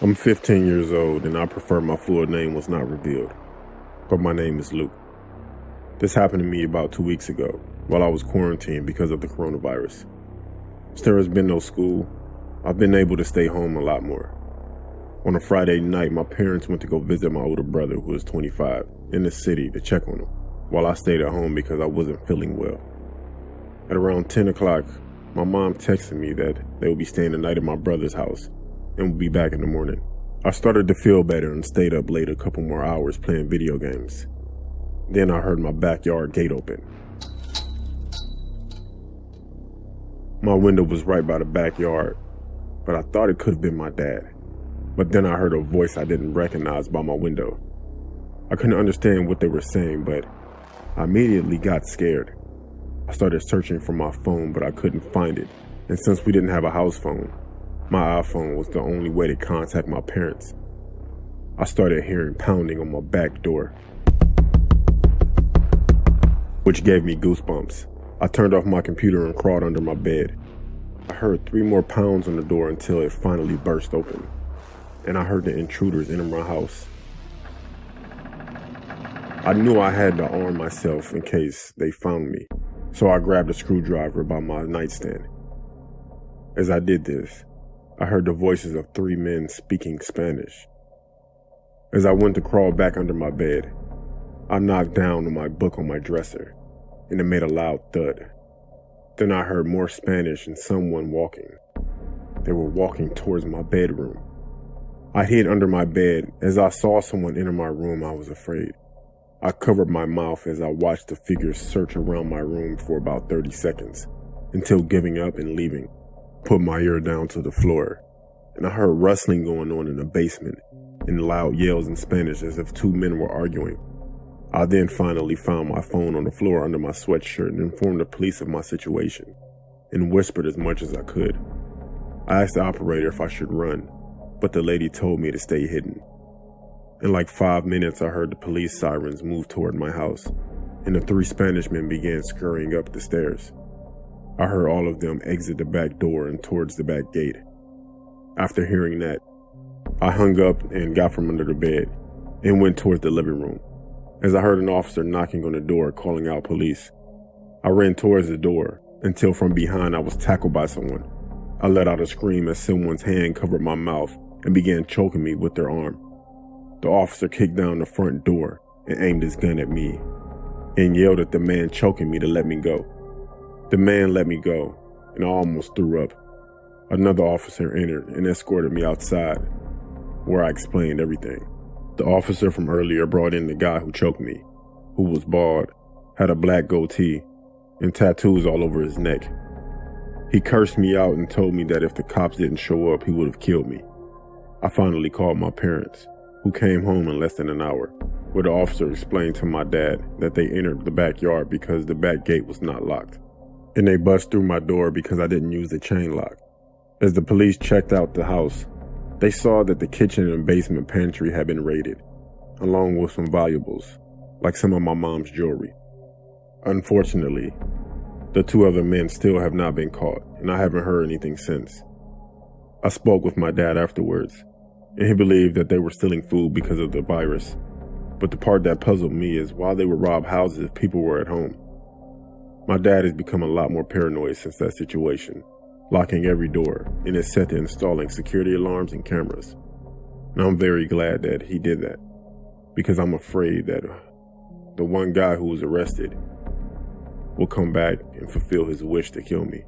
I'm 15 years old and I prefer my full name was not revealed, but my name is Luke. This happened to me about 2 weeks ago while I was quarantined because of the coronavirus. Since there has been no school, I've been able to stay home a lot more. On a Friday night, my parents went to go visit my older brother, who is 25, in the city to check on him, while I stayed at home because I wasn't feeling well. At around 10 o'clock, my mom texted me that they would be staying the night at my brother's house and would be back in the morning. I started to feel better and stayed up late a couple more hours playing video games. Then I heard my backyard gate open. My window was right by the backyard, but I thought it could have been my dad. But then I heard a voice I didn't recognize by my window. I couldn't understand what they were saying, but I immediately got scared. I started searching for my phone, but I couldn't find it. And since we didn't have a house phone, my iPhone was the only way to contact my parents. I started hearing pounding on my back door, which gave me goosebumps. I turned off my computer and crawled under my bed. I heard 3 more pounds on the door until it finally burst open, and I heard the intruders enter my house. I knew I had to arm myself in case they found me, so I grabbed a screwdriver by my nightstand. As I did this, I heard the voices of 3 men speaking Spanish. As I went to crawl back under my bed, I knocked down on my book on my dresser, and it made a loud thud. Then I heard more Spanish and someone walking. They were walking towards my bedroom. I hid under my bed. As I saw someone enter my room, I was afraid. I covered my mouth as I watched the figures search around my room for about 30 seconds, until giving up and leaving. Put my ear down to the floor, and I heard rustling going on in the basement and loud yells in Spanish as if 2 men were arguing. I then finally found my phone on the floor under my sweatshirt and informed the police of my situation and whispered as much as I could. I asked the operator if I should run, but the lady told me to stay hidden. In like 5 minutes, I heard the police sirens move toward my house, and the 3 Spanish men began scurrying up the stairs. I heard all of them exit the back door and towards the back gate. After hearing that, I hung up and got from under the bed and went towards the living room. As I heard an officer knocking on the door calling out police, I ran towards the door until from behind I was tackled by someone. I let out a scream as someone's hand covered my mouth and began choking me with their arm. The officer kicked down the front door and aimed his gun at me and yelled at the man choking me to let me go. The man let me go, and I almost threw up. Another officer entered and escorted me outside, where I explained everything. The officer from earlier brought in the guy who choked me, who was bald, had a black goatee, and tattoos all over his neck. He cursed me out and told me that if the cops didn't show up, he would have killed me. I finally called my parents, who came home in less than an hour, where the officer explained to my dad that they entered the backyard because the back gate was not locked, and they bust through my door because I didn't use the chain lock. As the police checked out the house, they saw that the kitchen and basement pantry had been raided, along with some valuables, like some of my mom's jewelry. Unfortunately, the 2 other men still have not been caught, and I haven't heard anything since. I spoke with my dad afterwards, and he believed that they were stealing food because of the virus. But the part that puzzled me is why they would rob houses if people were at home. My dad has become a lot more paranoid since that situation, locking every door, and is set to installing security alarms and cameras. And I'm very glad that he did that, because I'm afraid that the one guy who was arrested will come back and fulfill his wish to kill me.